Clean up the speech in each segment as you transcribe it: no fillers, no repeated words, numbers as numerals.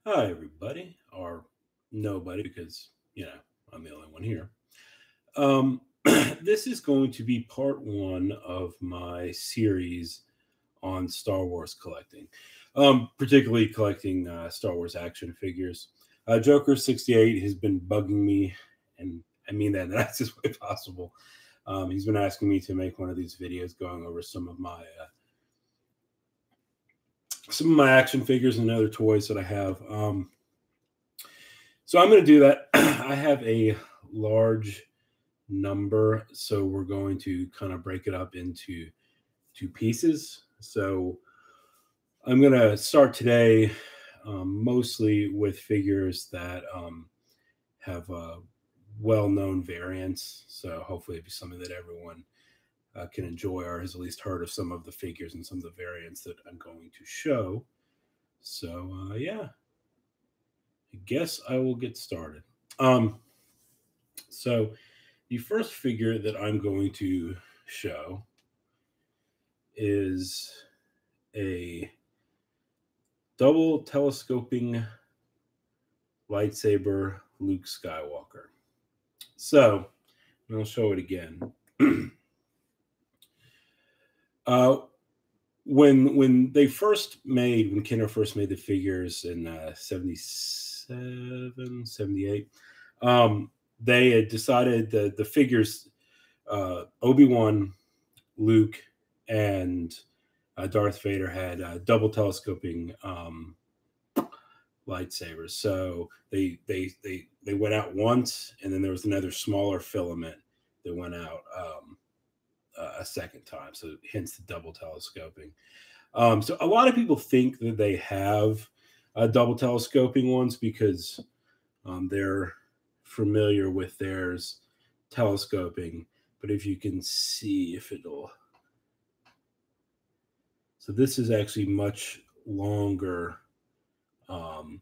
Hi, everybody, or nobody, because, I'm the only one here. This is going to be part one of my series on Star Wars collecting, particularly collecting Star Wars action figures. Joker 68 has been bugging me, and I mean that in the nicest way possible. He's been asking me to make one of these videos going over some of my action figures and other toys that I have. So I'm going to do that. I have a large number, so we're going to kind of break it up into two pieces. So I'm going to start today mostly with figures that have well-known variants. So hopefully it'll be something that everyone can enjoy or has at least heard of some of the figures and some of the variants that I'm going to show. So yeah, I guess I will get started. Um, so the first figure that I'm going to show is a double telescoping lightsaber Luke Skywalker. So I'll show it again. uh, when Kenner first made the figures in 77, 78, they had decided that the figures Obi-Wan, Luke, and Darth Vader had double telescoping lightsabers. So they went out once, and then there was another smaller filament that went out a second time. So hence the double telescoping. So a lot of people think that they have double telescoping ones because they're familiar with theirs telescoping. But if you can see if it'll, so this is actually much longer um,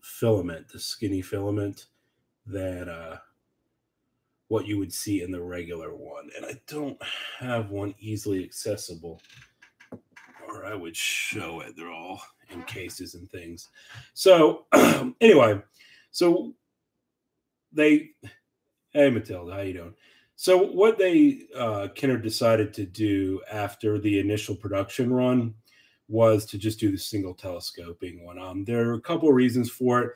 filament, the skinny filament, than what you would see in the regular one. And I don't have one easily accessible, or I would show it. They're all in cases and things. So anyway, so they, hey Matilda, how you doing? So what they Kenner decided to do after the initial production run was to just do the single telescoping one. There are a couple of reasons for it.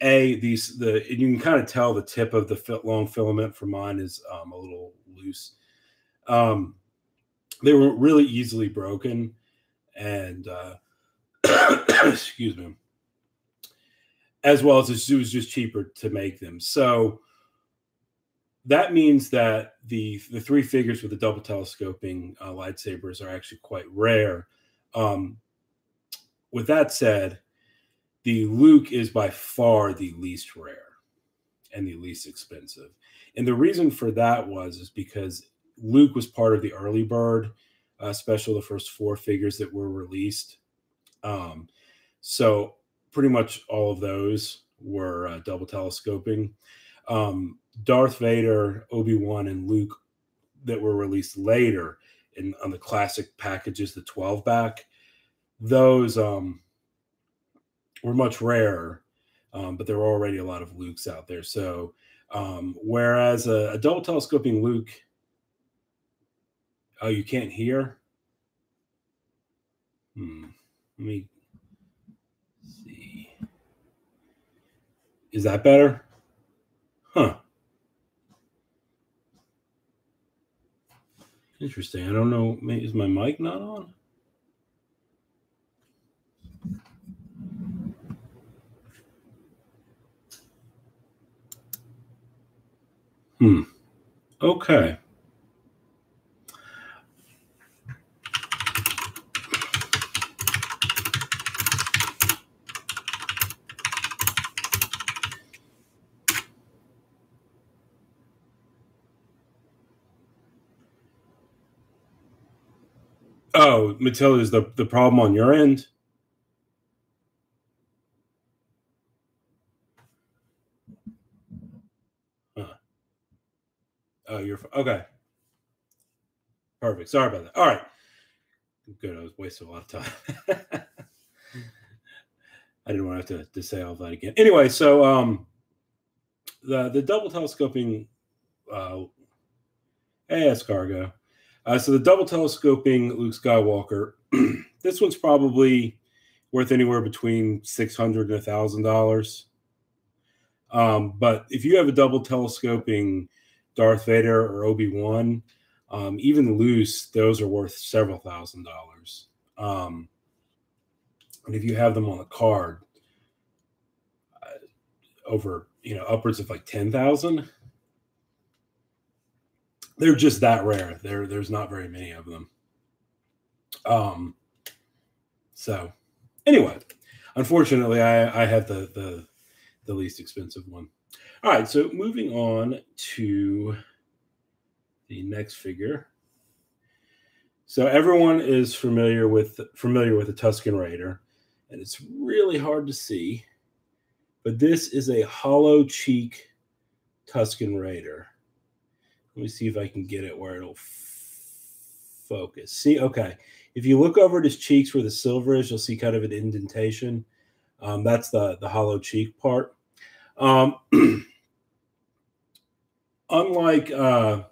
You can kind of tell the tip of the long filament for mine is a little loose. Um, they were really easily broken, and excuse me, as well as it was just cheaper to make them. So that means that the three figures with the double telescoping lightsabers are actually quite rare. Um, with that said, the Luke is by far the least rare and the least expensive. And the reason for that is because Luke was part of the early bird special, the first four figures that were released. So pretty much all of those were double telescoping. Darth Vader, Obi-Wan, and Luke that were released later on the classic packages, the 12 back, those were much rarer, but there were already a lot of Lukes out there. So whereas a double telescoping Luke, oh, you can't hear? Let me see. Is that better? Huh. Interesting. I don't know. Is my mic not on? Okay. Oh, Matilda, is the problem on your end? Huh. Oh, you're okay. Perfect. Sorry about that. All right. Good. I was wasting a lot of time. I didn't want to have to say all that again. Anyway, so the double telescoping cargo. So the double telescoping Luke Skywalker. This one's probably worth anywhere between $600 and $1,000. But if you have a double telescoping Darth Vader or Obi-Wan, even loose, those are worth several $1,000s. And if you have them on a card, over upwards of like 10,000. They're just that rare. There's not very many of them. So anyway, unfortunately, I have the least expensive one. All right, so moving on to the next figure. So everyone is familiar with the Tusken Raider, and it's really hard to see, but this is a hollow cheek Tusken Raider. Let me see if I can get it where it'll focus. See, okay. If you look over at his cheeks where the silver is, you'll see kind of an indentation. That's the hollow cheek part. Unlike the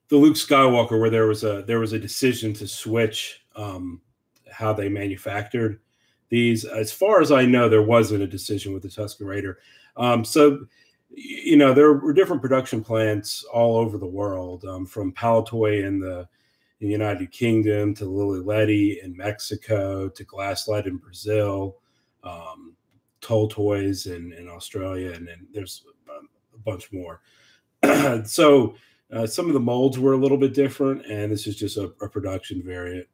Luke Skywalker, where there was a decision to switch how they manufactured these, as far as I know, there wasn't a decision with the Tusken Raider. So there were different production plants all over the world, from Palitoy in the United Kingdom to Lili Ledy in Mexico to Glasslight in Brazil, Toll Toys in Australia, and then there's a bunch more. So some of the molds were a little bit different, and this is just a production variant.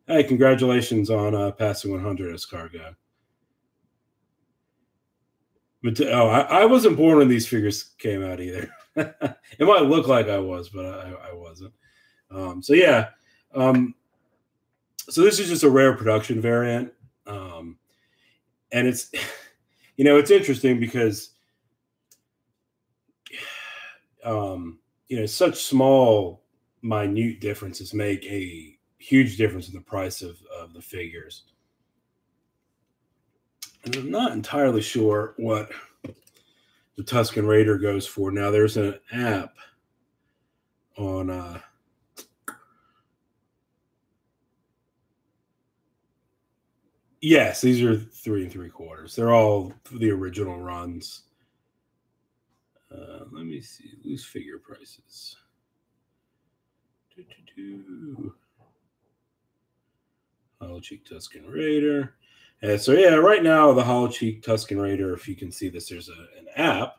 Hey, congratulations on passing 100 as cargo. But I wasn't born when these figures came out either. It might look like I was, but I wasn't. So yeah. So this is just a rare production variant. And it's, it's interesting because, such small, minute differences make a huge difference in the price of the figures. And I'm not entirely sure what the Tusken Raider goes for. Now, there's an app on yes, these are 3 3/4. They're all the original runs. Let me see. Loose figure prices. Hollow cheek Tusken Raider. And so yeah, right now the hollow cheek Tusken Raider, if you can see this, there's an app.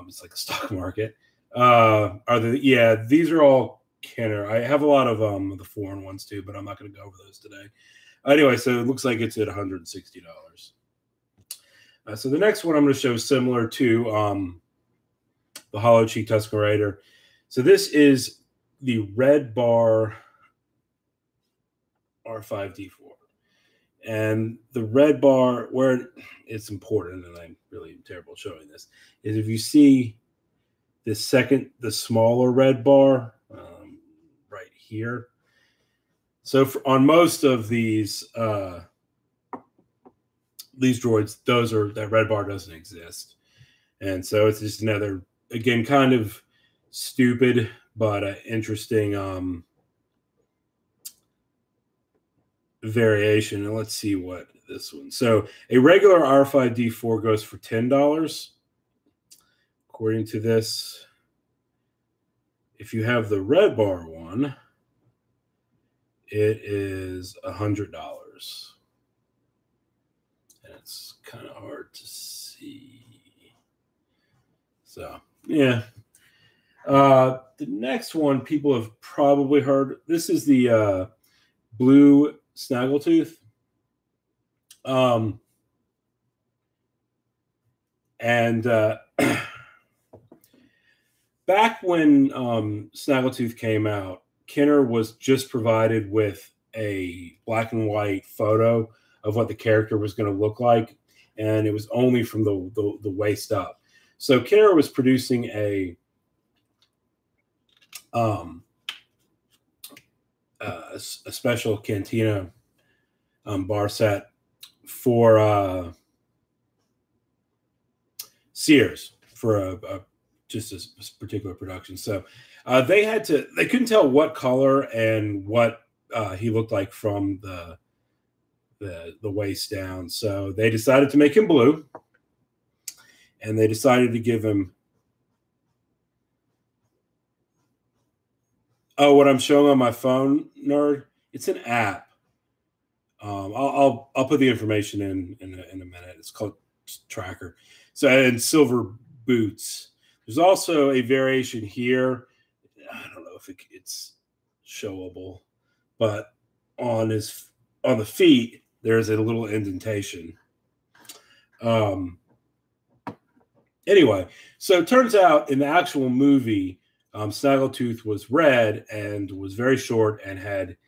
It's like a stock market. These are all Kenner. I have a lot of the foreign ones too, but I'm not going to go over those today. Anyway, so it looks like it's at $160. So the next one I'm going to show is similar to the hollow cheek Tusken Raider. So this is the red bar R5D4. And the red bar, where it's important, and I'm really terrible showing this, is if you see the smaller red bar right here. So on most of these droids, that red bar doesn't exist. And so it's just another, again, kind of stupid, but interesting variation. And let's see what this one. So a regular R5D4 goes for $10. According to this, if you have the red bar one, it is $100. And it's kind of hard to see. So, yeah. The next one people have probably heard. This is the blue Snaggletooth. Back when Snaggletooth came out, Kenner was just provided with a black and white photo of what the character was going to look like, and it was only from the waist up. So Kenner was producing a special Cantina bar set for Sears for just a particular production. So they couldn't tell what color and what he looked like from the waist down. So they decided to make him blue, and they decided to give him. Oh, what I'm showing on my phone, nerd. It's an app. I'll put the information in a minute. It's called Tracker. So, and silver boots. There's also a variation here. I don't know if it's showable, but on the feet there's a little indentation. Anyway, so it turns out in the actual movie, Snaggletooth was red and was very short and had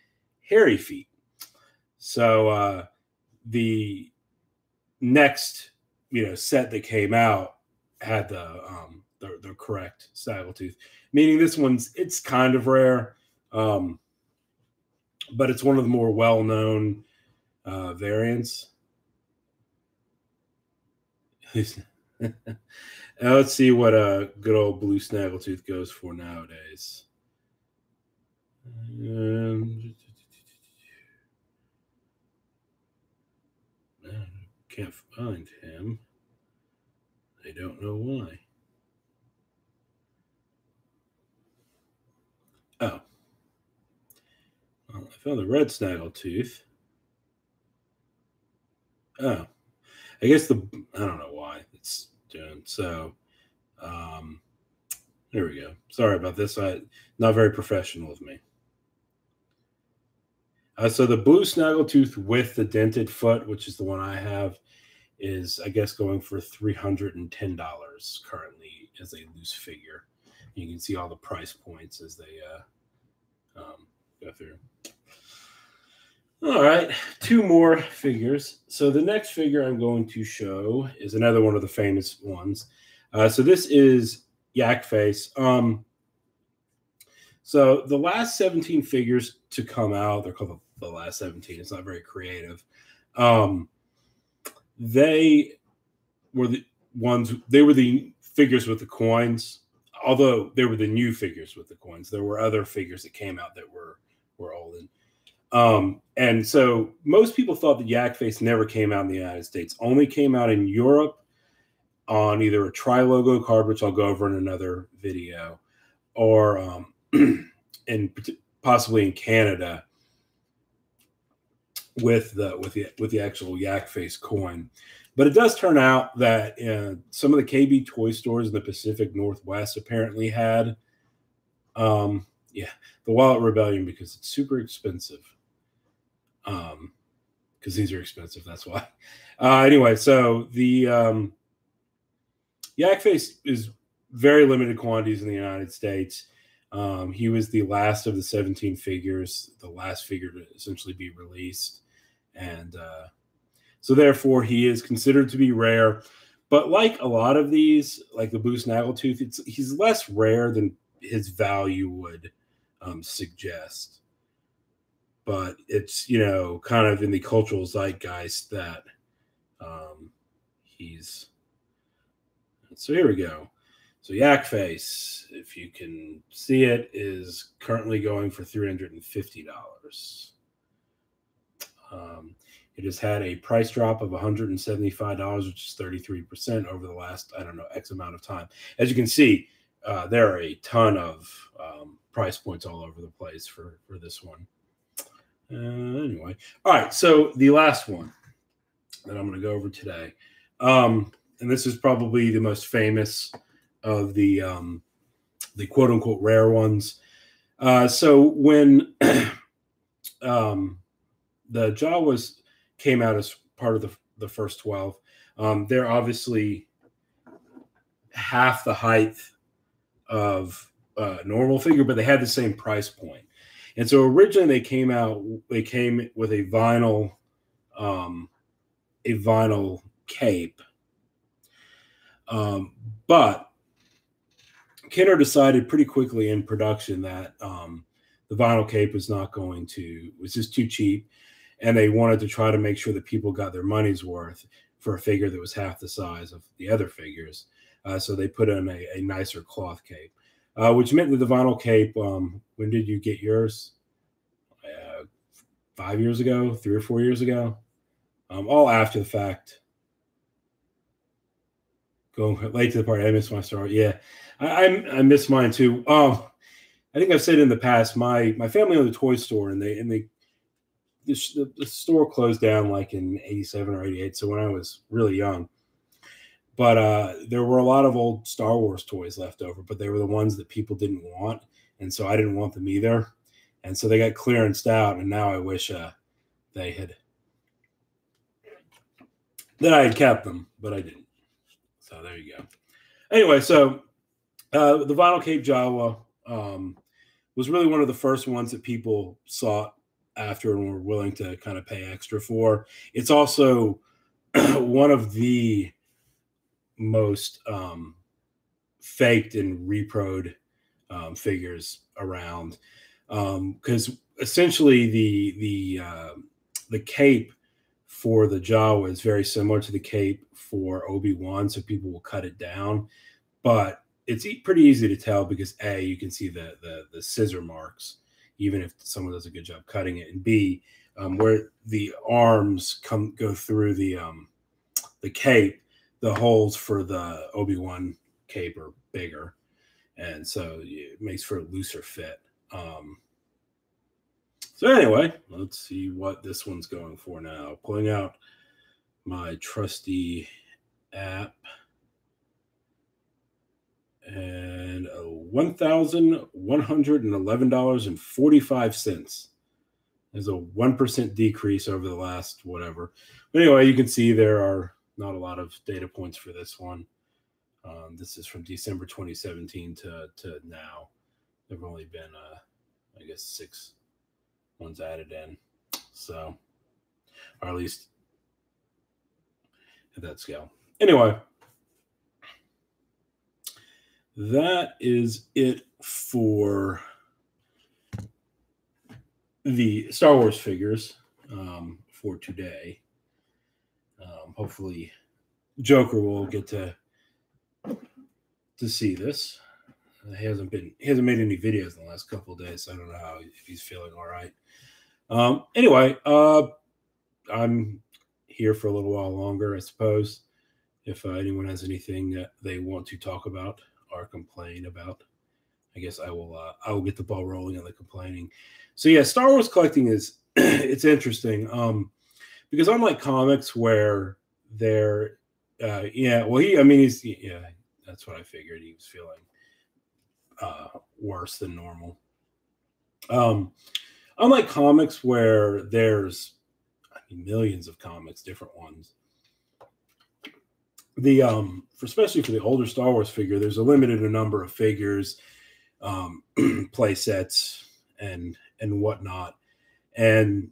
hairy feet. So the next set that came out had the correct Snaggletooth, meaning it's kind of rare, but it's one of the more well-known variants. Now let's see what a good old blue Snaggletooth goes for nowadays. Can't find him. I don't know why. Oh. Well, I found the red Snaggletooth. Oh. I guess I don't know why it's doing so. There we go. Sorry about this. Not very professional of me. So the blue Snaggletooth with the dented foot, which is the one I have, is I guess going for $310 currently as a loose figure. You can see all the price points as they go through. All right, two more figures. So the next figure I'm going to show is another one of the famous ones. So this is Yak Face. So the last 17 figures to come out, they're called the last 17. It's not very creative. They were the figures with the coins, although they were the new figures with the coins. There were other figures that came out that were olden. And so most people thought that Yak Face never came out in the United States, only came out in Europe on either a tri-logo card, which I'll go over in another video, or and possibly in Canada with the actual Yak Face coin. But it does turn out that some of the KB toy stores in the Pacific Northwest apparently had the Wallet Rebellion, because it's super expensive. Because these are expensive, that's why. Anyway, so the Yak Face is very limited quantities in the United States. He was the last of the 17 figures, the last figure to essentially be released. And so therefore he is considered to be rare. But like a lot of these, like the blue Snaggletooth, he's less rare than his value would suggest. But it's, kind of in the cultural zeitgeist that he's. So here we go. So Yak Face, if you can see it, is currently going for $350. It has had a price drop of $175, which is 33% over the last, X amount of time. As you can see, there are a ton of price points all over the place for this one. Anyway, all right. So the last one that I'm going to go over today, and this is probably the most famous of the quote unquote rare ones. So when the Jawas came out as part of the first 12, they're obviously half the height of a normal figure, but they had the same price point. And so originally they came with a vinyl cape. But Kenner decided pretty quickly in production that the vinyl cape was just too cheap. and they wanted to try to make sure that people got their money's worth for a figure that was half the size of the other figures. So they put in a nicer cloth cape, which meant that the vinyl cape. When did you get yours? 5 years ago, 3 or 4 years ago, all after the fact. Going late to the party. I missed my story. Yeah, I missed mine too. I think I've said in the past, my family owned a toy store, and the store closed down like in '87 or '88. So when I was really young, but there were a lot of old Star Wars toys left over, but they were the ones that people didn't want, and so I didn't want them either, and so they got clearanced out. And now I wish they had that I had kept them, but I didn't. So there you go. Anyway, so the vinyl cape Jawa was really one of the first ones that people sought after and were willing to kind of pay extra for. It's also one of the most faked and reproed figures around, because essentially the cape for the Jawa is very similar to the cape for Obi-Wan, so people will cut it down, but it's pretty easy to tell because A, you can see the scissor marks, even if someone does a good job cutting it, and B, where the arms go through the cape, the holes for the Obi-Wan cape are bigger, and so it makes for a looser fit. So anyway, let's see what this one's going for now. Pulling out my trusty app, and $1,111.45. There's a 1% decrease over the last whatever. But anyway, you can see there are not a lot of data points for this one. This is from December 2017 to now. There have only been, I guess, 6 ones added in. So, or at least at that scale. Anyway, that is it for the Star Wars figures for today. Hopefully, Joker will get to see this. He hasn't made any videos in the last couple of days, so I don't know if he's feeling all right. Anyway, I'm here for a little while longer, I suppose. If anyone has anything that they want to talk about or complain about, I guess I will get the ball rolling on the complaining. So yeah, Star Wars collecting is it's interesting because unlike comics where they're he's that's what I figured. He was feeling worse than normal. Unlike comics where there's millions of comics, different ones. Especially for the older Star Wars figure, there's a limited number of figures, play sets, and whatnot. And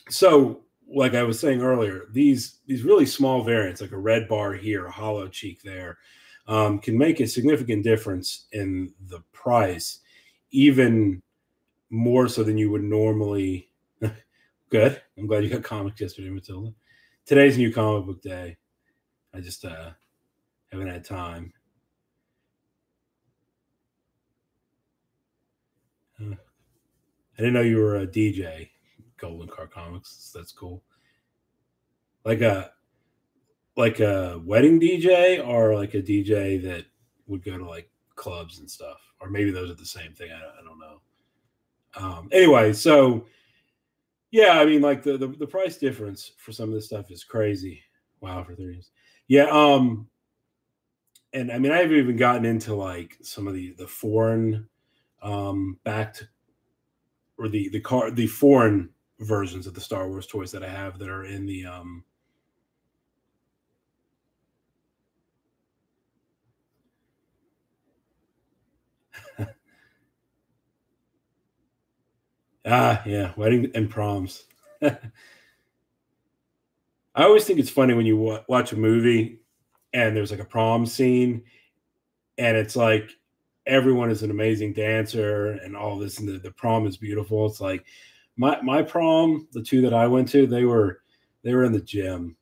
so, like I was saying earlier, these really small variants, like a red bar here, a hollow cheek there, can make a significant difference in the price, even more so than you would normally. Good. I'm glad you got comics yesterday, Matilda. Today's new comic book day. I just haven't had time. I didn't know you were a DJ, Golden Car Comics. That's cool. Like a wedding DJ, or like a DJ that would go to like clubs and stuff, or maybe those are the same thing. I don't know. Anyway, so yeah, I mean, like the price difference for some of this stuff is crazy. Wow, for 30 years. Yeah, and I mean, I haven't even gotten into like some of the foreign backed, or the foreign versions of the Star Wars toys that I have that are in the yeah, wedding and proms. I always think it's funny when you watch a movie and there's like a prom scene, and it's like everyone is an amazing dancer and all this, and the prom is beautiful. It's like, My prom, the two that I went to, they were in the gym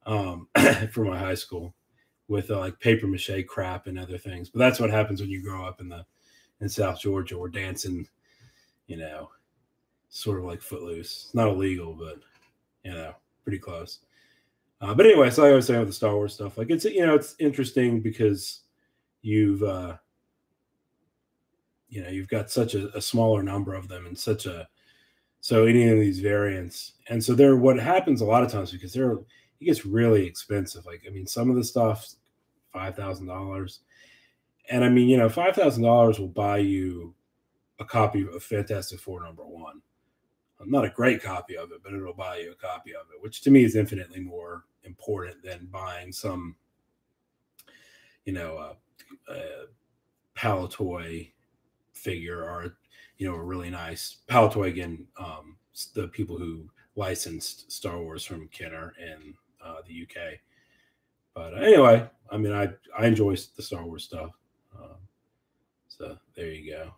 for my high school with like paper mache crap and other things. But that's what happens when you grow up in South Georgia. We're dancing, you know, sort of like footloose. It's not illegal, but you know, pretty close. But anyway, so like I was saying with the Star Wars stuff, like it's interesting because you've you've got such a smaller number of them and such a so any of these variants, and so they're what happens a lot of times because it gets really expensive. Like I mean, some of the stuff $5,000, and I mean $5,000 will buy you a copy of Fantastic Four #1. Not a great copy of it, but it'll buy you a copy of it, which to me is infinitely more important than buying some, Palatoy figure or, a really nice Palatoy again. The people who licensed Star Wars from Kenner in the UK. But anyway, I mean, I enjoy the Star Wars stuff. So there you go.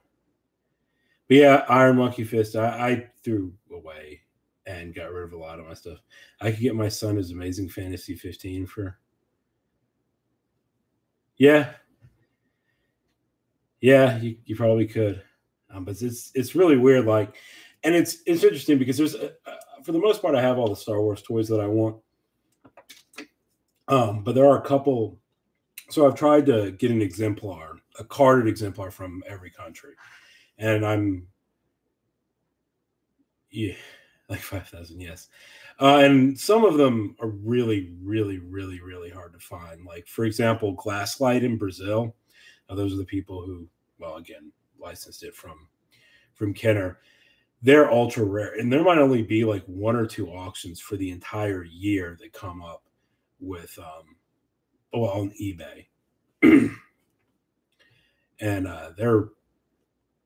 But yeah, Iron Monkey Fist, I threw away and got rid of a lot of my stuff. I could get my son his Amazing Fantasy 15 for. Yeah, yeah, you probably could, but it's really weird. Like, and it's interesting because there's for the most part I have all the Star Wars toys that I want, but there are a couple. So I've tried to get a carded exemplar from every country, and I'm yeah, like 5,000, yes. And some of them are really, really, really, really hard to find. Like, for example, Glasslight in Brazil. Those are the people who, well, again, licensed it from Kenner. They're ultra rare, and there might only be like one or two auctions for the entire year that come up with, on eBay, and they're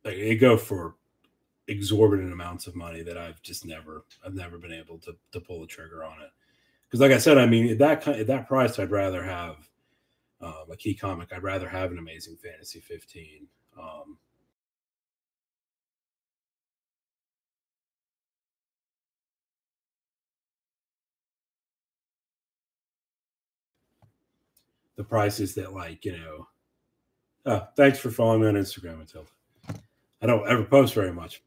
like they go for exorbitant amounts of money that I've never been able to pull the trigger on it. Because like I said, I mean at that price, I'd rather have a key comic. I'd rather have an Amazing Fantasy 15. The prices that thanks for following me on Instagram, Matilda. I don't ever post very much,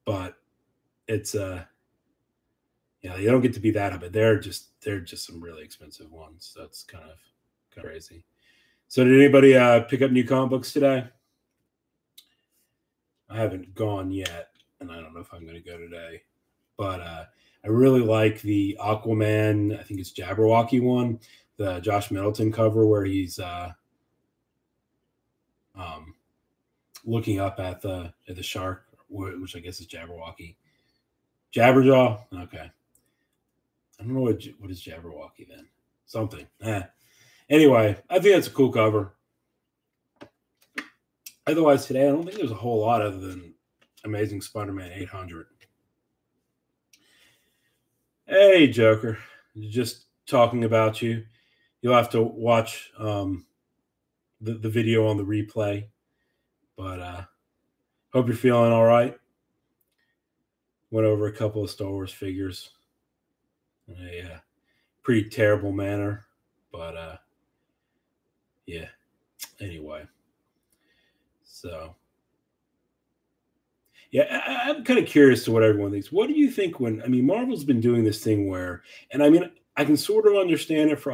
but it's you don't get to be that high, but they're just some really expensive ones. That's kind of crazy. So did anybody pick up new comic books today? I haven't gone yet, and I don't know if I'm going to go today. But I really like the Aquaman. I think it's Jabberwocky one, the Josh Middleton cover where he's looking up at the shark, which I guess is Jabberwocky. Jabberjaw. Okay. I don't know what is Jabberwocky then. Something. Anyway, I think that's a cool cover. Otherwise, today I don't think there's a whole lot other than Amazing Spider-Man 800. Hey, Joker. Just talking about you. You'll have to watch the video on the replay. But hope you're feeling all right. Went over a couple of Star Wars figures in a pretty terrible manner. But yeah. Anyway. So yeah, I'm kind of curious to what everyone thinks. What do you think Marvel's been doing this thing where, and I mean, I can sort of understand it for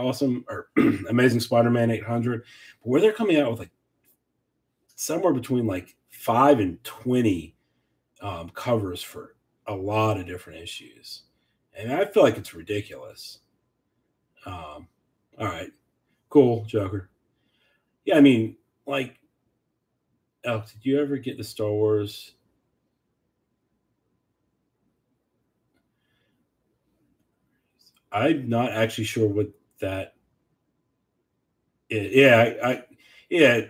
Amazing Spider-Man 800, but where they're coming out with like somewhere between like 5 and 20 covers for a lot of different issues. And I feel like it's ridiculous. All right, cool, Joker. Yeah, I mean, like, Alex, did you ever get the Star Wars? I'm not actually sure what that is. Yeah,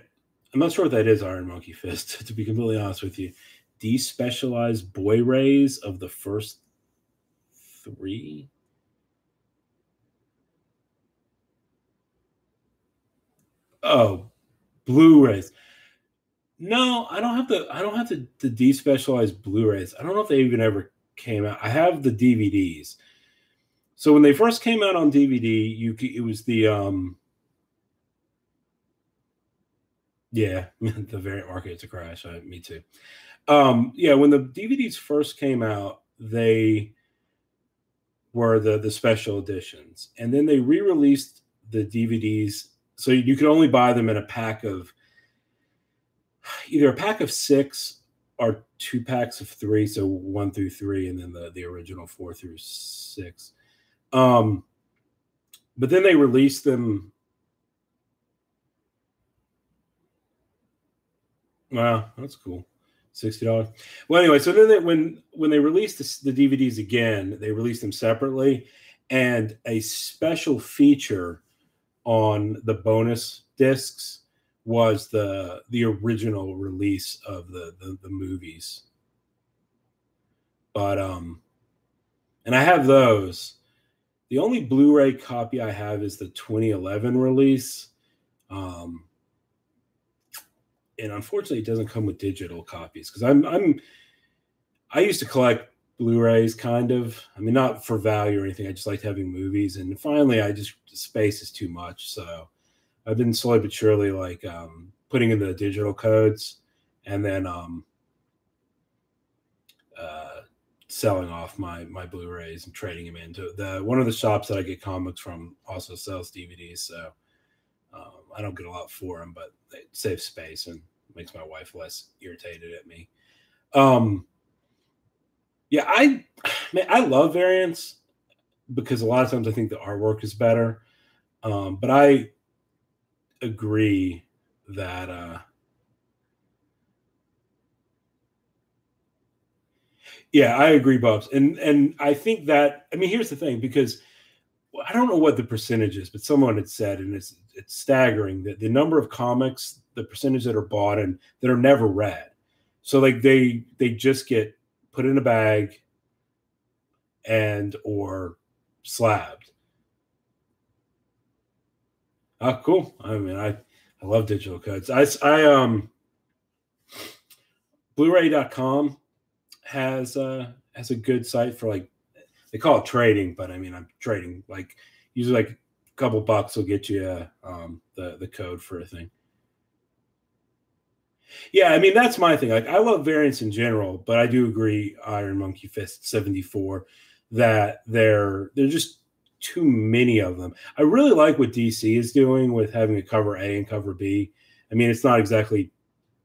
I'm not sure what that is, Iron Monkey Fist, to be completely honest with you. Despecialized boy rays of the first 3. Oh, Blu-rays. No, I don't have the despecialized Blu-rays. I don't know if they even ever came out. I have the DVDs. So when they first came out on DVD, it was the yeah, the variant market to crash. Me too. Yeah, when the DVDs first came out, they were the special editions, and then they re-released the DVDs, so you could only buy them in a pack of either a pack of six or two packs of three, so one through three, and then the original four through six. Um, but then they released them. Wow, that's cool. $60. Well, anyway, so then when they released the DVDs again, they released them separately, and a special feature on the bonus discs was the original release of the movies. But and I have those. The only Blu-ray copy I have is the 2011 release. And unfortunately, it doesn't come with digital copies because I used to collect Blu-rays, kind of. I mean, not for value or anything. I just liked having movies, and finally, space is too much. So I've been slowly but surely like putting in the digital codes, and then selling off my Blu-rays and trading them into one of the shops that I get comics from also sells DVDs. So I don't get a lot for them, but it saves space and makes my wife less irritated at me. Yeah, I love variants because a lot of times I think the artwork is better. But I agree that yeah, I agree, Bubs. And I think that I mean here's the thing, because I don't know what the percentage is, but someone had said, and it's staggering, that the number of comics, the percentage that are bought and that are never read. So like they just get put in a bag and or slabbed. Oh, cool. I mean, I love digital codes. Blu-ray.com has a good site for, like, they call it trading, but I mean, I'm trading like usually like a couple bucks will get you the code for a thing. Yeah, I mean that's my thing. Like I love variants in general, but I do agree, Iron Monkey Fist 74, that they're just too many of them. I really like what DC is doing with having a cover A and cover B. I mean, it's not exactly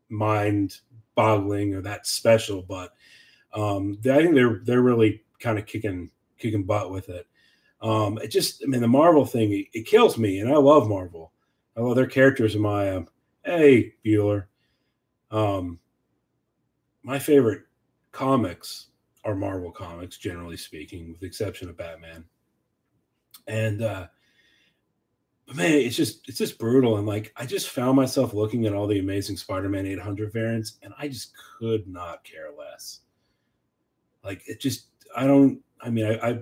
mind boggling or that special, but I think they're really kind of kicking butt with it. It just, I mean, the Marvel thing, it kills me, and I love Marvel. I love their characters. In my hey Bueller, um, my favorite comics are Marvel comics, generally speaking, with the exception of Batman. And but man, it's just brutal. And like, I just found myself looking at all the Amazing Spider-Man 800 variants, and I just could not care less. Like, it just, I don't. I mean, I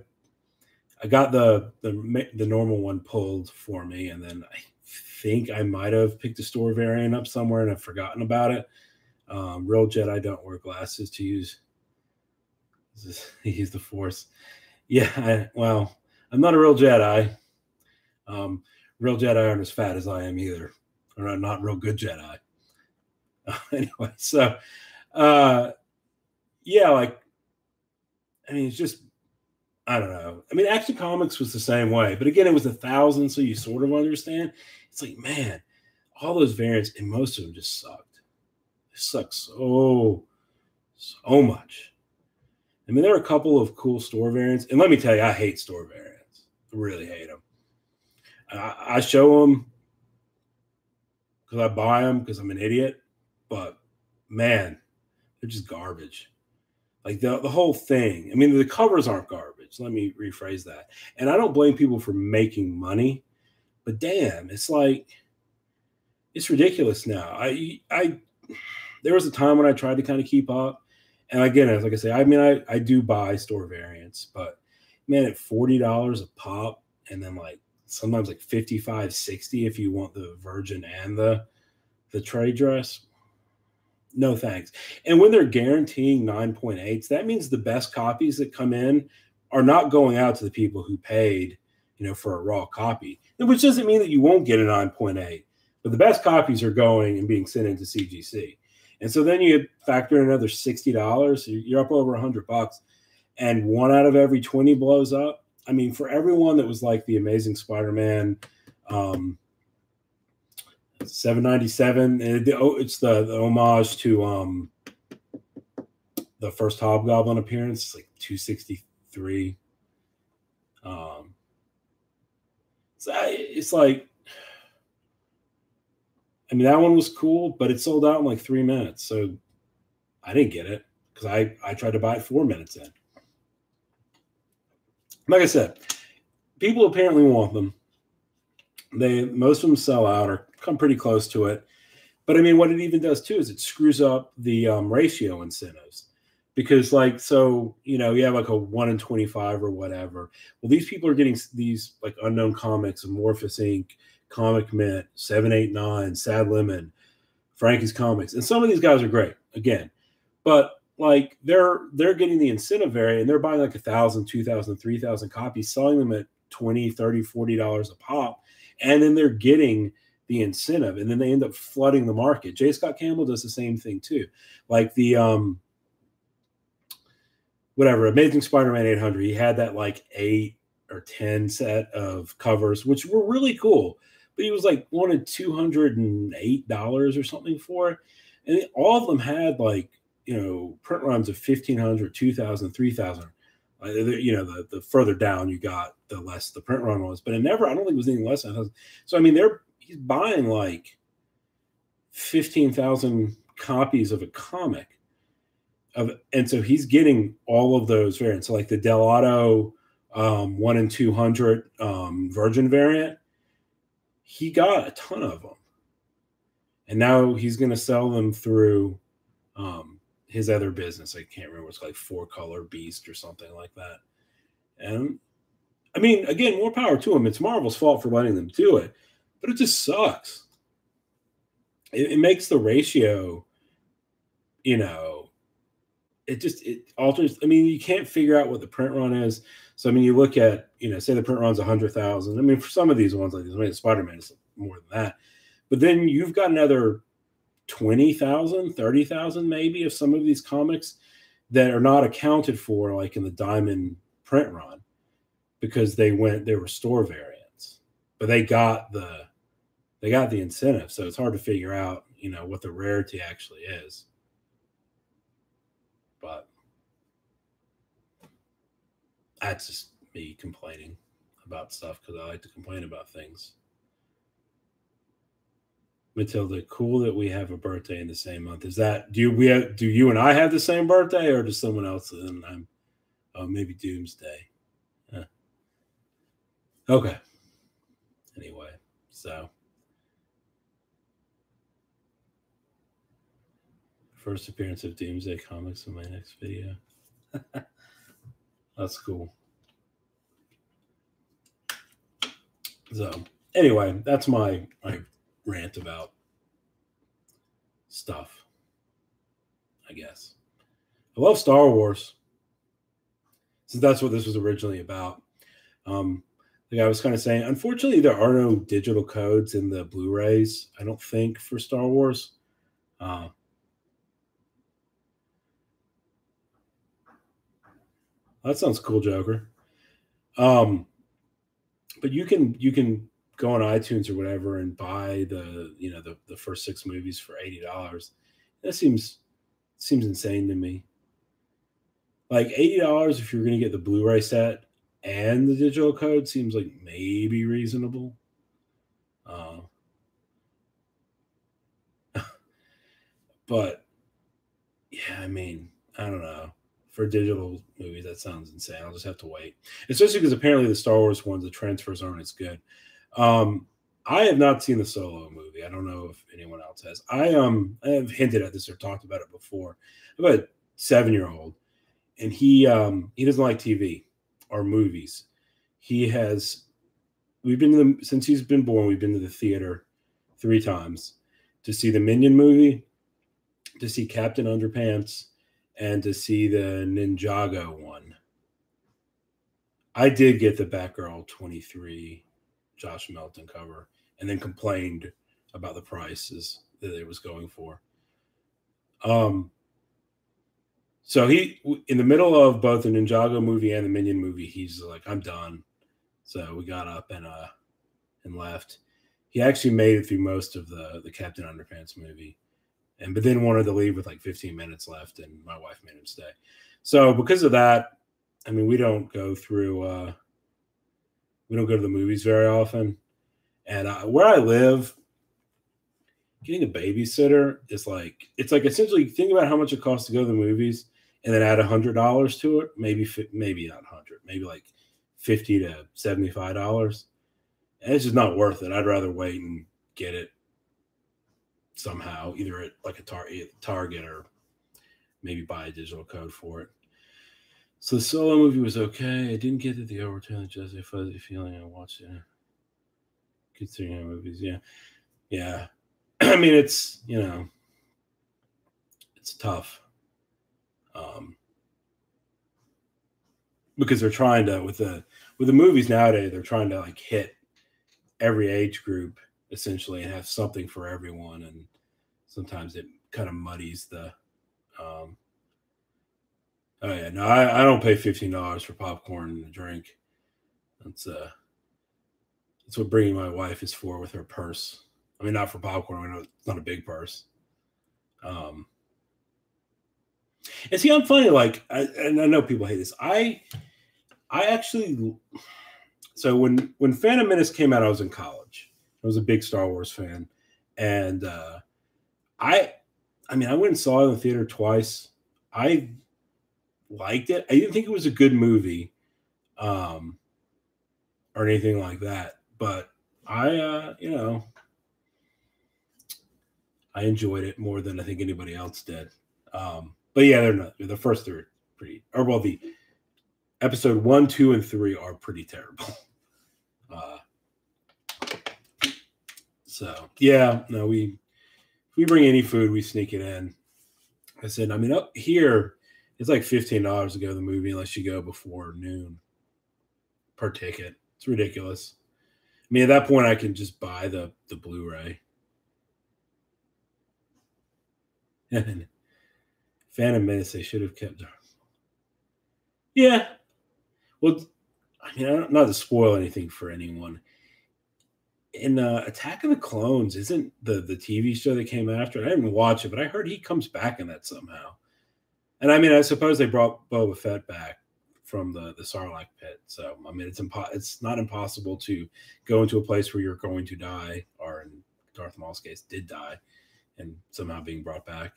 got the normal one pulled for me, and then I think I might have picked a store variant up somewhere and I've forgotten about it. Real Jedi don't wear glasses to use use the Force. Yeah, well, I'm not a real Jedi. Real Jedi aren't as fat as I am either, or I'm not real good Jedi. Anyway, so yeah, like I mean, it's just I don't know. I mean, Action Comics was the same way, but again, it was 1,000, so you sort of understand. It's like, man, all those variants, and most of them just sucked. It sucks so much. I mean, there are a couple of cool store variants, and let me tell you, I hate store variants. I really hate them. I show them because I buy them because I'm an idiot, but man, they're just garbage. Like the whole thing. I mean, the covers aren't garbage. Let me rephrase that. And I don't blame people for making money, but damn, it's like it's ridiculous now. I there was a time when I tried to kind of keep up. And again, as like I say, I mean I do buy store variants, but man, at $40 a pop, and then like sometimes like 55, 60 if you want the virgin and the trade dress. No thanks. And when they're guaranteeing 9.8s, that means the best copies that come in are not going out to the people who paid, for a raw copy, which doesn't mean that you won't get a 9.8, but the best copies are going and being sent into CGC. And so then you factor in another $60, you're up over $100, and 1 out of every 20 blows up. I mean, for everyone that was like the Amazing Spider-Man, 797. It's the homage to the first Hobgoblin appearance. It's like 263. So it's like, I mean, that one was cool, but it sold out in like 3 minutes. So I didn't get it because I tried to buy it 4 minutes in. Like I said, people apparently want them. Most of them sell out or come pretty close to it. But I mean, what it even does too is it screws up the ratio incentives, because you have like a 1 in 25 or whatever. Well, these people are getting these like Unknown Comics, Amorphous Inc., Comic Mint, 789, Sad Lemon, Frankie's Comics, and some of these guys are great again, but like they're getting the incentive variant and they're buying like 1,000, 2,000, 3,000 copies, selling them at $20, $30, $40 a pop, and then they're getting the incentive, and then they end up flooding the market. J. Scott Campbell does the same thing too. Like the Amazing Spider-Man 800, he had that like 8 or 10 set of covers, which were really cool, but he was like wanted $208 or something for it. And all of them had like, print runs of 1,500, 2,000, 3,000. The further down you got, the less the print run was, but I don't think it was anything less than 1,000. So I mean, he's buying like 15,000 copies of a comic, and so he's getting all of those variants. So like the Delato 1 in 200 Virgin variant, he got a ton of them, and now he's going to sell them through his other business. I can't remember. It's like 4-Color Beast or something like that. And I mean, again, more power to him. It's Marvel's fault for letting them do it, but it just sucks. It makes the ratio, it alters. I mean, you can't figure out what the print run is. So, I mean, you look at, say the print run's 100,000. I mean, for some of these ones like this, I mean, Spider-Man is more than that. But then you've got another 20,000, 30,000 maybe of some of these comics that are not accounted for, like in the Diamond print run, because they were store variants, but they got the incentive. So it's hard to figure out, what the rarity actually is. But that's just me complaining about stuff because I like to complain about things. Matilda, cool that we have a birthday in the same month. Is that do you and I have the same birthday, or does someone else? And maybe Doomsday. Okay. Anyway, so first appearance of Doomsday Comics in my next video. That's cool. So anyway, that's my rant about stuff, I guess. I love Star Wars, since that's what this was originally about. Like I was kind of saying, unfortunately, there are no digital codes in the Blu-rays, I don't think, for Star Wars. That sounds cool, Joker. But you can go on iTunes or whatever and buy the first 6 movies for $80. That seems insane to me. Like $80 if you're going to get the Blu-ray set and the digital code seems like maybe reasonable. But yeah, I mean, I don't know. For digital movies, that sounds insane. I'll just have to wait. Especially because apparently the Star Wars ones, the transfers aren't as good. I have not seen the Solo movie. I don't know if anyone else has. I have hinted at this or talked about it before. I have a 7-year-old, and he doesn't like TV or movies. Since he's been born, we've been to the theater 3 times to see the Minion movie to see Captain Underpants and to see the Ninjago one. I did get the Batgirl 23 Josh Melton cover and then complained about the prices that it was going for. So he, in the middle of both the Ninjago movie and the Minion movie, he's like, I'm done. So we got up and left. He actually made it through most of the Captain Underpants movie. But then wanted to leave with like 15 minutes left, and my wife made him stay. So because of that, I mean, we don't go to the movies very often. And where I live, getting a babysitter is like, it's like essentially think about how much it costs to go to the movies and then add $100 to it. Maybe not 100, maybe like $50 to $75. And it's just not worth it. I'd rather wait and get it somehow, either at like a Target or maybe buy a digital code for it. So the Solo movie was okay. I didn't get the overturn of Jesse Fuzzy feeling. I watched it. Considering how movies, yeah. I mean, it's it's tough, because they're trying to with the movies nowadays. They're trying to like hit every age group essentially and have something for everyone, and sometimes it kind of muddies the. Oh yeah, no, I don't pay $15 for popcorn and a drink. That's what bringing my wife is for with her purse. I mean, not for popcorn. It's not a big purse. And see, I'm funny. Like, and I know people hate this. I actually. So when Phantom Menace came out, I was in college. I was a big Star Wars fan, and I mean, I went and saw it in the theater twice. I liked it. I didn't think it was a good movie, or anything like that. But I enjoyed it more than I think anybody else did. But yeah, they're not. The first three are pretty, or well, the episode 1, 2, and 3 are pretty terrible. So yeah, no, if we bring any food, we sneak it in. I said, I mean, up here, it's like $15 to go to the movie unless you go before noon per ticket. It's ridiculous. I mean, at that point, I can just buy the Blu-ray. Phantom Menace, they should have kept. Yeah. Well, I mean, not to spoil anything for anyone. In Attack of the Clones, isn't the TV show that came after it? I didn't watch it, but I heard he comes back in that somehow. And I mean, I suppose they brought Boba Fett back from the Sarlacc pit. So I mean, it's not impossible to go into a place where you're going to die, or in Darth Maul's case, did die, and somehow being brought back.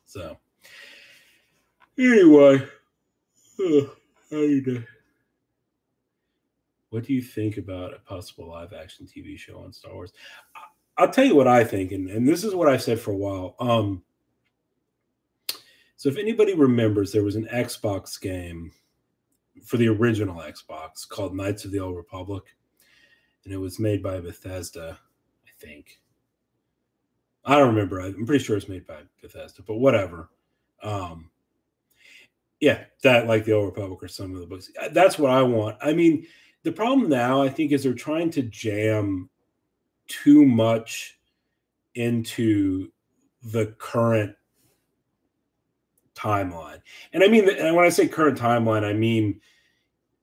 So anyway, what do you think about a possible live action TV show on Star Wars? I'll tell you what I think, and this is what I've said for a while. So if anybody remembers, there was an Xbox game for the original Xbox called Knights of the Old Republic, and it was made by Bethesda, I think. I don't remember. I'm pretty sure it's made by Bethesda, but whatever. Yeah, that like the Old Republic or some of the books. That's what I want. I mean, the problem now, I think, is they're trying to jam too much into the current timeline. And I mean, and when I say current timeline, I mean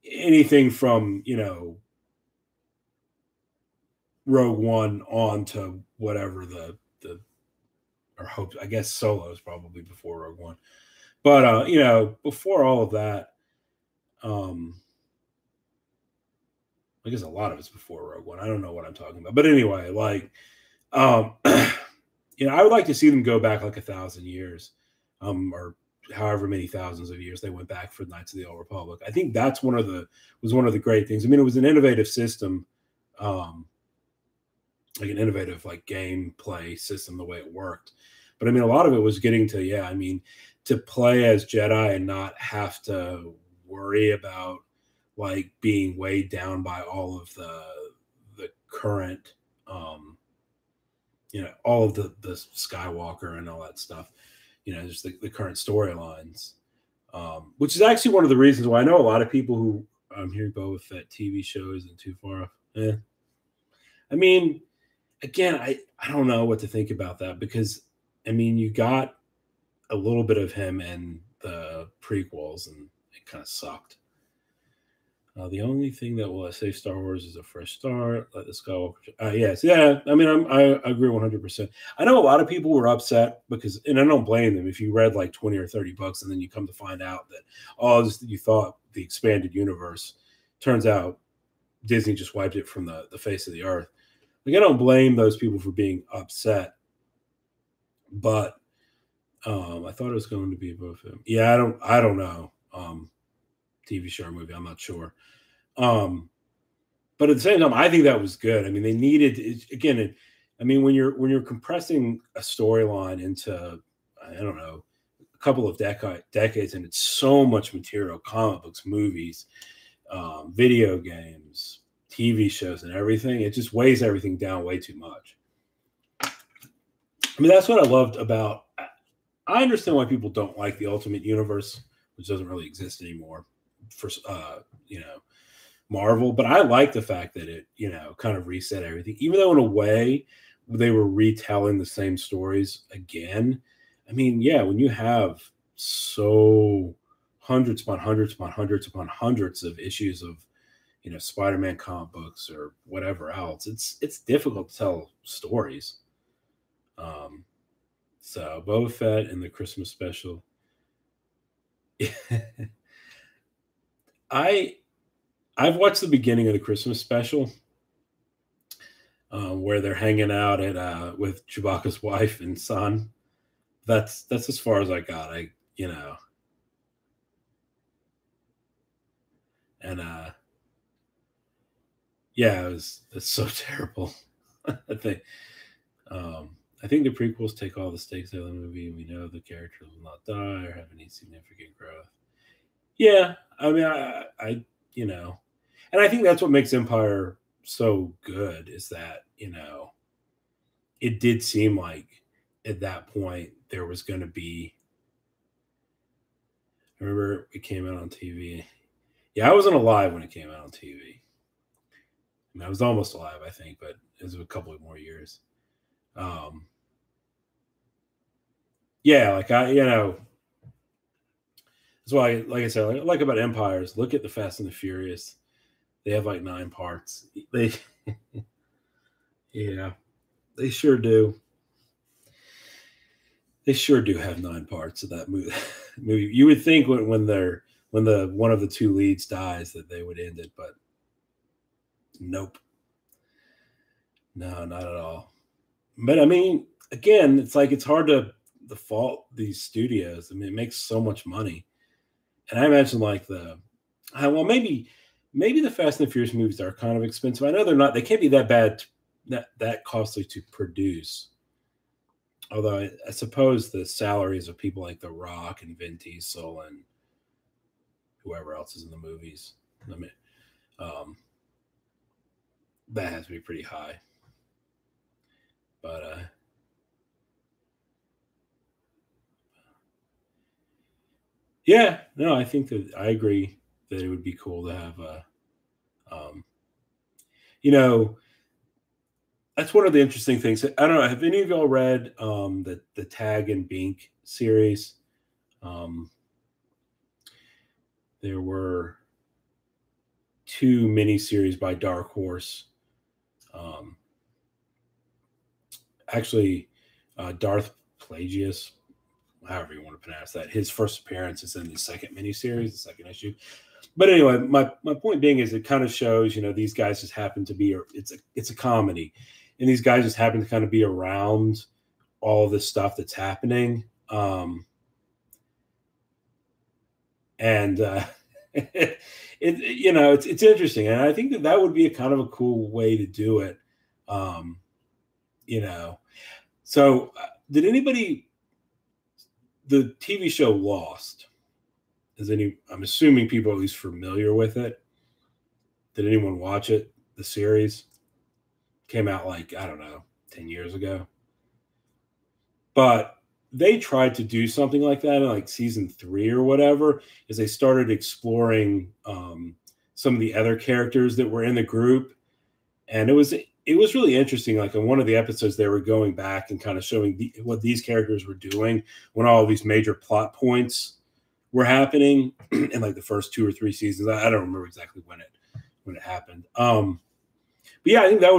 anything from, Rogue One on to whatever or hope, I guess Solo is probably before Rogue One. But before all of that, I guess a lot of it's before Rogue One. I don't know what I'm talking about. But anyway, like I would like to see them go back like 1,000 years, or however many thousands of years they went back for Knights of the Old Republic. I think that's one of the great things. I mean, it was an innovative system, like an innovative like gameplay system, the way it worked. But I mean, a lot of it was getting to, to play as Jedi and not have to worry about like being weighed down by all of the the current, all of the Skywalker and all that stuff, just the current storylines, which is actually one of the reasons why I know a lot of people who hear Boba Fett TV show isn't too far off. I mean, again, I don't know what to think about that because, I mean, you got a little bit of him in the prequels and it kind of sucked. The only thing that will save Star Wars is a fresh start. Let the Skywalker. Yes, yeah. I mean, I agree 100%. I know a lot of people were upset because, and I don't blame them. If you read like 20 or 30 books and then you come to find out that you thought the expanded universe, turns out Disney just wiped it from the face of the earth. Like, I don't blame those people for being upset, but I thought it was going to be both of them. Yeah, I don't know. TV show or movie, I'm not sure. But at the same time, I think that was good. I mean, they needed again. I mean, when you're compressing a storyline into, I don't know, a couple of decades, and it's so much material: comic books, movies, video games, TV shows, and everything. It just weighs everything down way too much. I mean, that's what I loved about. I understand why people don't like the Ultimate Universe, which doesn't really exist anymore for Marvel, but I like the fact that it kind of reset everything, even though in a way they were retelling the same stories again. I mean, yeah, when you have so hundreds upon hundreds upon hundreds upon hundreds of issues of Spider-Man comic books or whatever else, it's difficult to tell stories. So Boba Fett and the Christmas special. I've watched the beginning of the Christmas special, where they're hanging out at with Chewbacca's wife and son. That's as far as I got. And yeah, it's so terrible. I think the prequels take all the stakes out of the movie. We know the characters will not die or have any significant growth. Yeah, I mean, I and I think that's what makes Empire so good is that it did seem like at that point there was going to be. I remember it came out on TV. Yeah, I wasn't alive when it came out on TV. I mean, I was almost alive, I think, but it was a couple of more years. Yeah, like that's why, like I said, I like about Empires. Look at the Fast and the Furious. They have like 9 parts. Yeah, they sure do. They sure do have 9 parts of that movie. You would think when the one of the 2 leads dies that they would end it, but nope. No, not at all. But I mean, again, it's like it's hard to fault these studios. I mean, it makes so much money, and I imagine like maybe the Fast and the Furious movies are kind of expensive. I know they're not. They can't be that bad, that costly to produce. Although I suppose the salaries of people like The Rock and Vin Diesel and whoever else is in the movies, I mean, that has to be pretty high. But yeah, no, I think that I agree that it would be cool to have that's one of the interesting things. I don't know. Have any of y'all read the Tag and Bink series? There were 2 miniseries by Dark Horse. Actually, Darth Plagueis, however you want to pronounce that, his first appearance is in the second miniseries, the second issue. But anyway, my point being is it kind of shows, these guys just happen to be, it's a comedy, and these guys just happen to kind of be around all this stuff that's happening. And it's interesting, and I think that would be a kind of a cool way to do it. So did anybody? The TV show Lost. I'm assuming people are at least familiar with it. Did anyone watch it? The series? came out like, I don't know, 10 years ago. But they tried to do something like that in like season 3 or whatever, is they started exploring some of the other characters that were in the group. And it was really interesting. Like in one of the episodes, they were going back and kind of showing what these characters were doing when all these major plot points were happening in like the first 2 or 3 seasons. I don't remember exactly when it happened. But yeah, I think that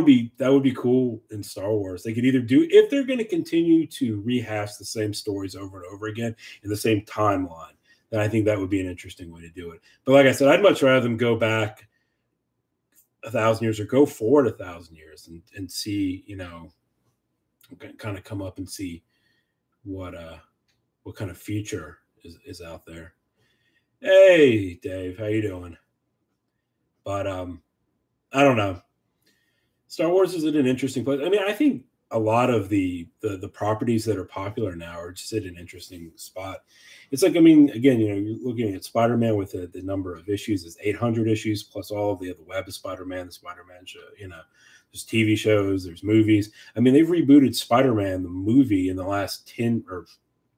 would be cool in Star Wars. They could either do, if they're going to continue to rehash the same stories over and over again in the same timeline, then I think that would be an interesting way to do it. But like I said, I'd much rather them go back 1,000 years or go forward 1,000 years and see, kind of come up and see what kind of future is out there. Hey, Dave, how you doing? But I don't know. Star Wars is at an interesting place. I mean, I think a lot of the properties that are popular now are just at an interesting spot. It's like, I mean, again, you're looking at Spider-Man with the number of issues is 800 issues plus all of the web of Spider-Man, the Spider-Man show. There's TV shows, there's movies. I mean, they've rebooted Spider-Man the movie in the last 10 or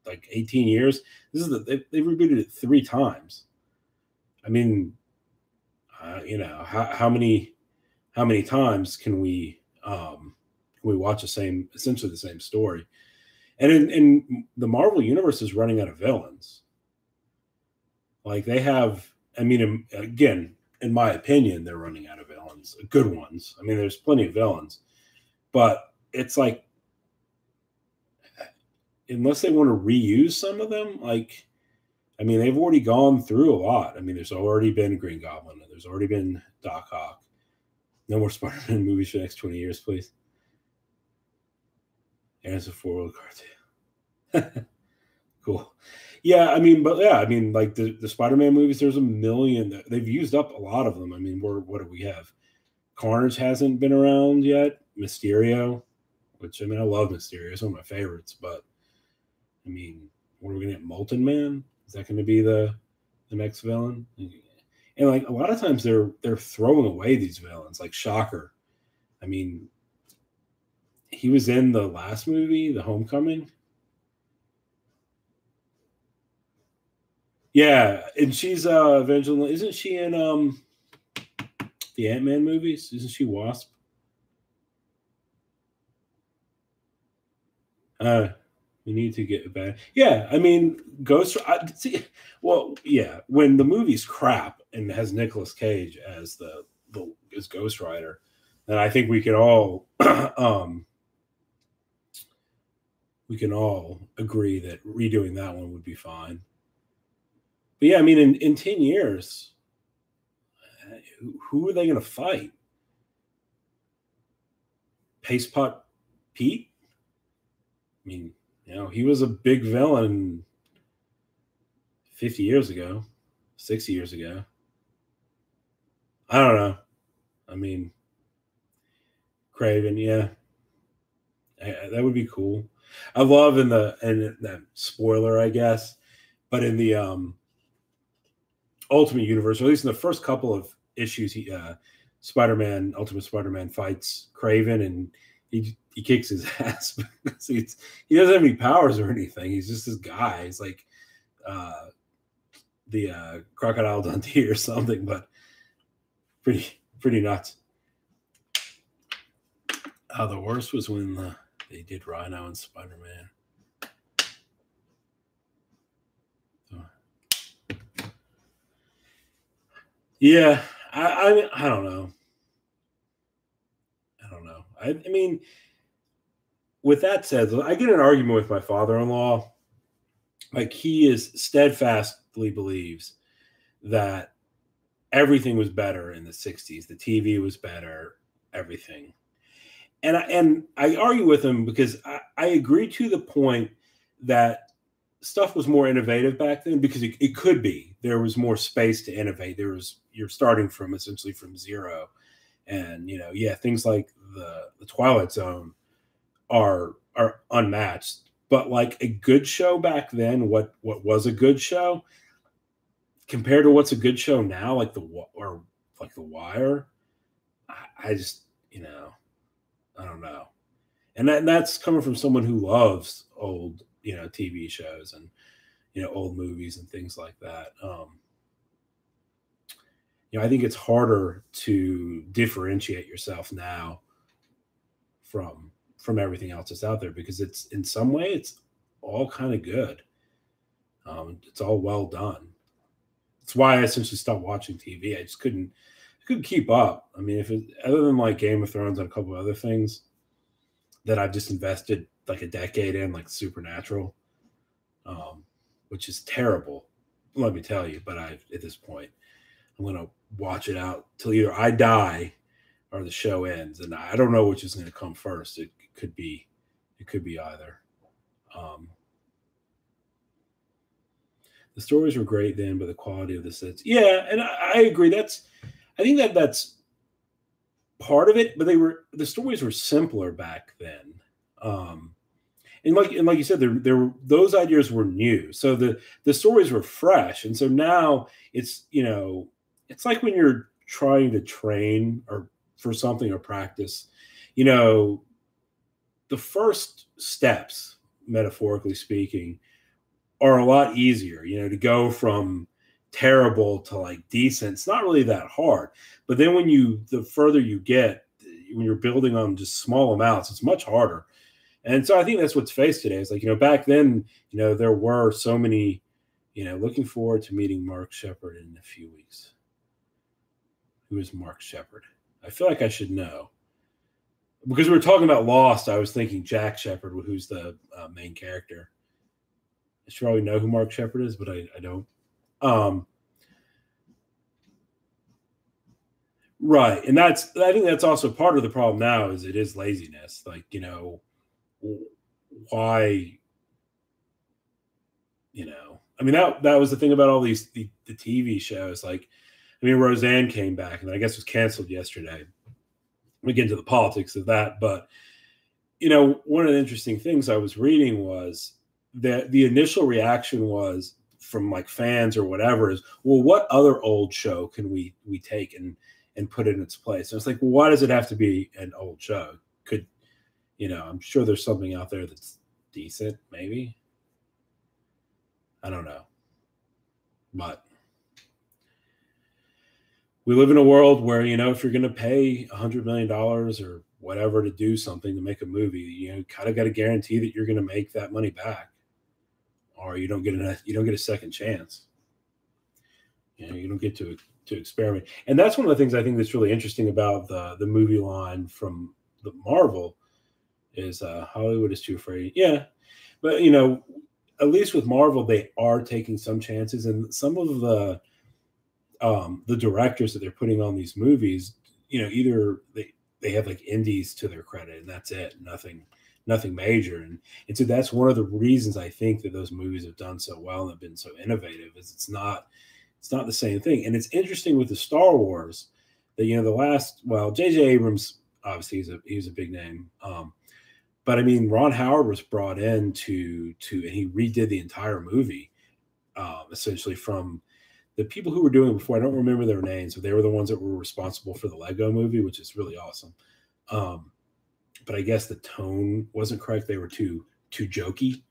like 18 years. They've rebooted it 3 times. I mean, how many times can we watch essentially the same story? And in the Marvel universe is running out of villains. Like they have, I mean, again, in my opinion, they're running out of villains, good ones. I mean, there's plenty of villains, but it's like, unless they want to reuse some of them, like, I mean, they've already gone through a lot. I mean, there's already been Green Goblin, there's already been Doc Ock. No more Spider-Man movies for the next 20 years, please. And it's a 4-wheel cartoon. Cool. Yeah, I mean, like the Spider-Man movies, there's a million. They've used up a lot of them. I mean, what do we have? Carnage hasn't been around yet. Mysterio, which, I mean, I love Mysterio. It's one of my favorites. But, I mean, what are we going to get? Molten Man? Is that going to be the next villain? And like a lot of times they're throwing away these villains, like Shocker. I mean, he was in the last movie, The Homecoming. Yeah, and she's Evangeline. Isn't she in the Ant-Man movies? Isn't she Wasp? We need to get back. Yeah, I mean, yeah, when the movie's crap and has Nicolas Cage as as Ghost Rider, then I think we can all agree that redoing that one would be fine. But yeah, I mean, in 10 years, who are they going to fight? Paste Pot Pete? I mean, he was a big villain 50 years ago, 60 years ago. I don't know. I mean, Craven, yeah. That would be cool. I love in that spoiler, I guess, but in the Ultimate Universe, or at least in the first couple of issues, Ultimate Spider-Man fights Craven, and he kicks his ass. He doesn't have any powers or anything. He's just this guy. He's like the Crocodile Dundee or something, but pretty nuts. The worst was when they did Rhino and Spider-Man. Yeah, I don't know. I mean, with that said, I get an argument with my father-in-law. Like, he is steadfastly believes that everything was better in the 60s. The TV was better, everything. And I argue with him because I agree to the point that stuff was more innovative back then, because it could be. There was more space to innovate. You're starting from essentially from zero. And, things like the Twilight Zone are unmatched. But like a good show back then, what was a good show compared to what's a good show now, like The Wire, I just, I don't know. And that's coming from someone who loves old, TV shows and old movies and things like that. I think it's harder to differentiate yourself now from everything else that's out there because it's in some way it's all kind of good. It's all well done. That's why I essentially stopped watching TV. I couldn't keep up. I mean, other than like Game of Thrones and a couple of other things that I've just invested like a decade in, like Supernatural, which is terrible. Let me tell you. But at this point, I'm gonna watch it out till either I die or the show ends, and I don't know which is going to come first. It could be either. Um, the stories were great then, but the quality of the sets, yeah, and I agree. I think that's part of it, but the stories were simpler back then. Um, and like you said, there were those ideas were new, so the stories were fresh, and so now it's like when you're trying to train or for something or practice, you know, the first steps, metaphorically speaking, are a lot easier, to go from terrible to like decent. It's not really that hard. But then the further you get, when you're building on just small amounts, it's much harder. And so I think that's what's faced today. It's like, back then, there were so many, looking forward to meeting Mark Shepard in a few weeks. Who is Mark Shepard? I feel like I should know. Because we were talking about Lost, I was thinking Jack Shepard, who's the main character. I should probably know who Mark Shepard is, but I don't. Right. And I think that's also part of the problem now is it is laziness. Like, why, I mean, that was the thing about all these, the TV shows. Like, I mean, Roseanne came back and I guess was canceled yesterday. We get into the politics of that, but one of the interesting things I was reading was that the initial reaction was from like fans or whatever is, well, what other old show can we take and put in its place? And it's like, well, why does it have to be an old show? Could, I'm sure there's something out there that's decent, maybe. I don't know. But we live in a world where, if you're going to pay $100 million or whatever to do something to make a movie, kind of got to guarantee that you're going to make that money back, or you don't get a second chance. You don't get to experiment, and that's one of the things I think that's really interesting about the movie line from the Marvel is Hollywood is too afraid. Yeah, but at least with Marvel, they are taking some chances, and some of the directors that they're putting on these movies, either they have like indies to their credit, and that's it, nothing major, and so that's one of the reasons I think that those movies have done so well and have been so innovative. Is it's not the same thing, and it's interesting with the Star Wars that J.J. Abrams obviously he's a big name. But I mean, Ron Howard was brought in and he redid the entire movie, essentially from the people who were doing it before. I don't remember their names, but they were the ones that were responsible for the Lego movie, which is really awesome. But I guess the tone wasn't correct. They were too jokey.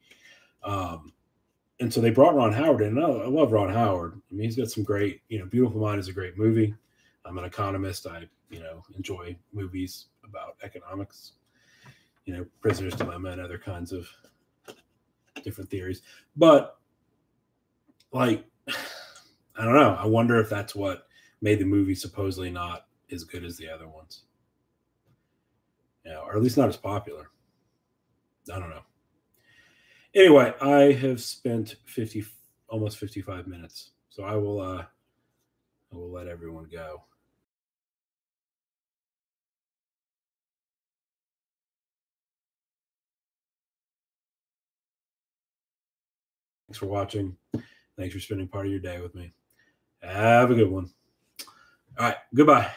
And so they brought Ron Howard in. I love Ron Howard. I mean, he's got some great, Beautiful Mind is a great movie. I'm an economist. I, enjoy movies about economics. Prisoner's Dilemma and other kinds of different theories. But like, I don't know. I wonder if that's what made the movie supposedly not as good as the other ones. Or at least not as popular. I don't know. Anyway, I have spent almost 55 minutes. So I will let everyone go. Thanks for watching. Thanks for spending part of your day with me. Have a good one. All right. Goodbye.